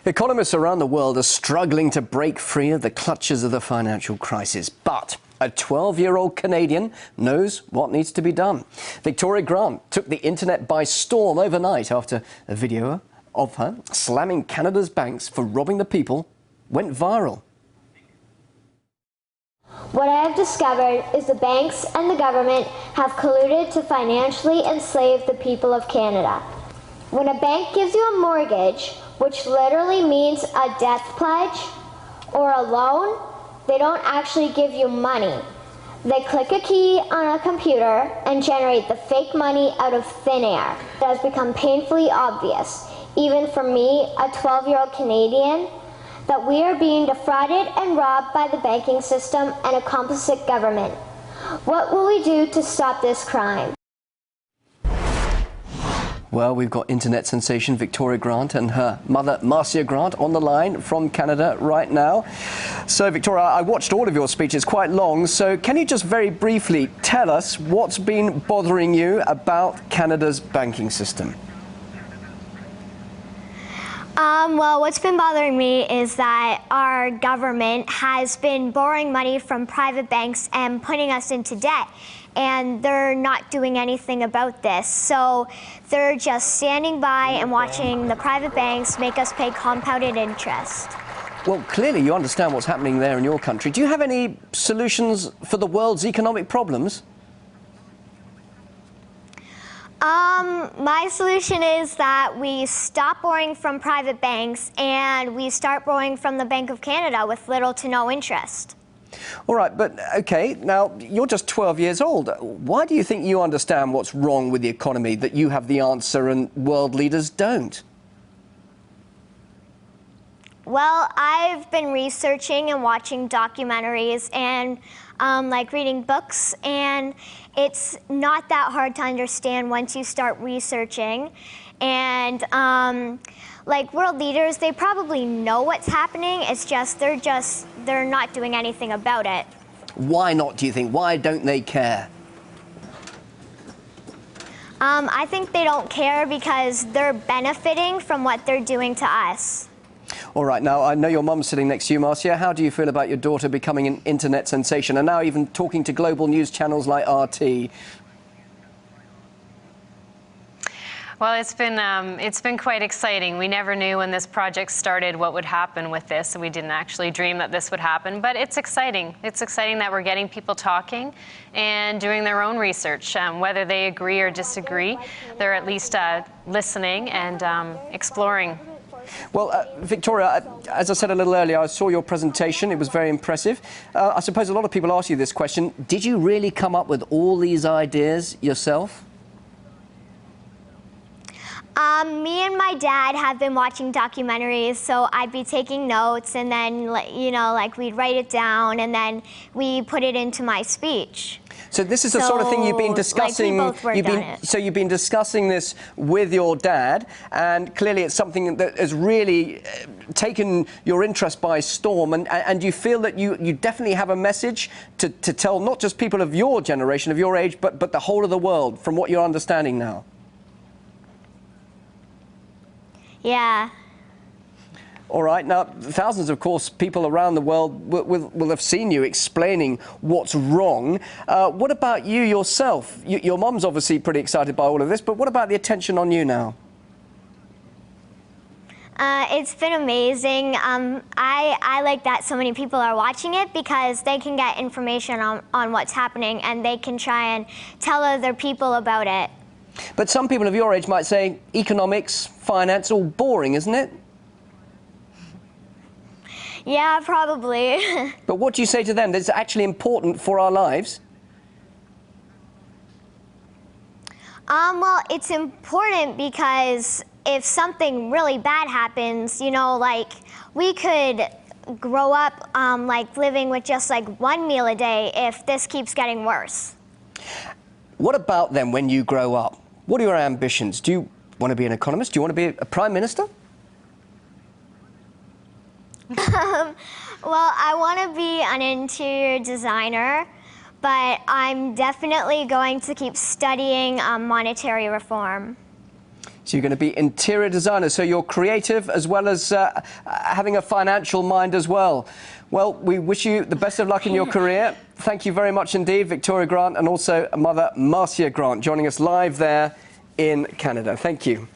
Economists around the world are struggling to break free of the clutches of the financial crisis. But a 12-year-old Canadian knows what needs to be done. Victoria Grant took the internet by storm overnight after a video of her slamming Canada's banks for robbing the people went viral. What I have discovered is the banks and the government have colluded to financially enslave the people of Canada. When a bank gives you a mortgage, which literally means a death pledge or a loan, they don't actually give you money. They click a key on a computer and generate the fake money out of thin air. It has become painfully obvious, even for me, a 12-year-old Canadian, that we are being defrauded and robbed by the banking system and a complicit government. What will we do to stop this crime? Well, we've got internet sensation Victoria Grant and her mother, Marcia Grant, on the line from Canada right now. So, Victoria, I watched all of your speeches, quite long, so can you just very briefly tell us what's been bothering you about Canada's banking system? Well, what's been bothering me is that our government has been borrowing money from private banks and putting us into debt. And they're not doing anything about this. So they're just standing by and watching the private banks make us pay compounded interest. Well, clearly you understand what's happening there in your country. Do you have any solutions for the world's economic problems? My solution is that we stop borrowing from private banks and we start borrowing from the Bank of Canada with little to no interest. All right, but OK, now you're just 12 years old. Why do you think you understand what's wrong with the economy, that you have the answer and world leaders don't? Well, I've been researching and watching documentaries and like reading books, and it's not that hard to understand once you start researching. And like world leaders, they probably know what's happening. It's just they're not doing anything about it. Why not, do you think? Why don't they care? I think they don't care because they're benefiting from what they're doing to us. All right, now I know your mum's sitting next to you, Marcia. How do you feel about your daughter becoming an internet sensation and now even talking to global news channels like RT? Well, it's been quite exciting. We never knew when this project started what would happen with this, and we didn't actually dream that this would happen. But it's exciting. It's exciting that we're getting people talking and doing their own research. Whether they agree or disagree, they're at least listening and exploring. Well, Victoria, as I said a little earlier, I saw your presentation. It was very impressive. I suppose a lot of people ask you this question. Did you really come up with all these ideas yourself? Me and my dad have been watching documentaries, so I'd be taking notes and then, you know, like we'd write it down and then we put it into my speech. So this is the sort of thing you've been discussing. Like we both worked on it. So you've been discussing this with your dad, and clearly it's something that has really taken your interest by storm. And you feel that you definitely have a message to tell not just people of your generation, of your age, but the whole of the world, from what you're understanding now. Yeah. All right. Now, thousands, of course, people around the world will have seen you explaining what's wrong. What about you yourself? Your mum's obviously pretty excited by all of this, but what about the attention on you now? It's been amazing. I like that so many people are watching it because they can get information on what's happening and they can try and tell other people about it. But some people of your age might say economics, finance, all boring, isn't it? Yeah, probably. But what do you say to them? That's actually important for our lives? Well, it's important because if something really bad happens, you know, like we could grow up like living with just like one meal a day if this keeps getting worse. What about then when you grow up? What are your ambitions? Do you want to be an economist? Do you want to be a prime minister? Well, I want to be an interior designer, but I'm definitely going to keep studying monetary reform. So you're going to be interior designer, so you're creative as well as having a financial mind as well. Well, we wish you the best of luck in your career. Thank you very much indeed, Victoria Grant, and also mother Marcia Grant, joining us live there in Canada. Thank you.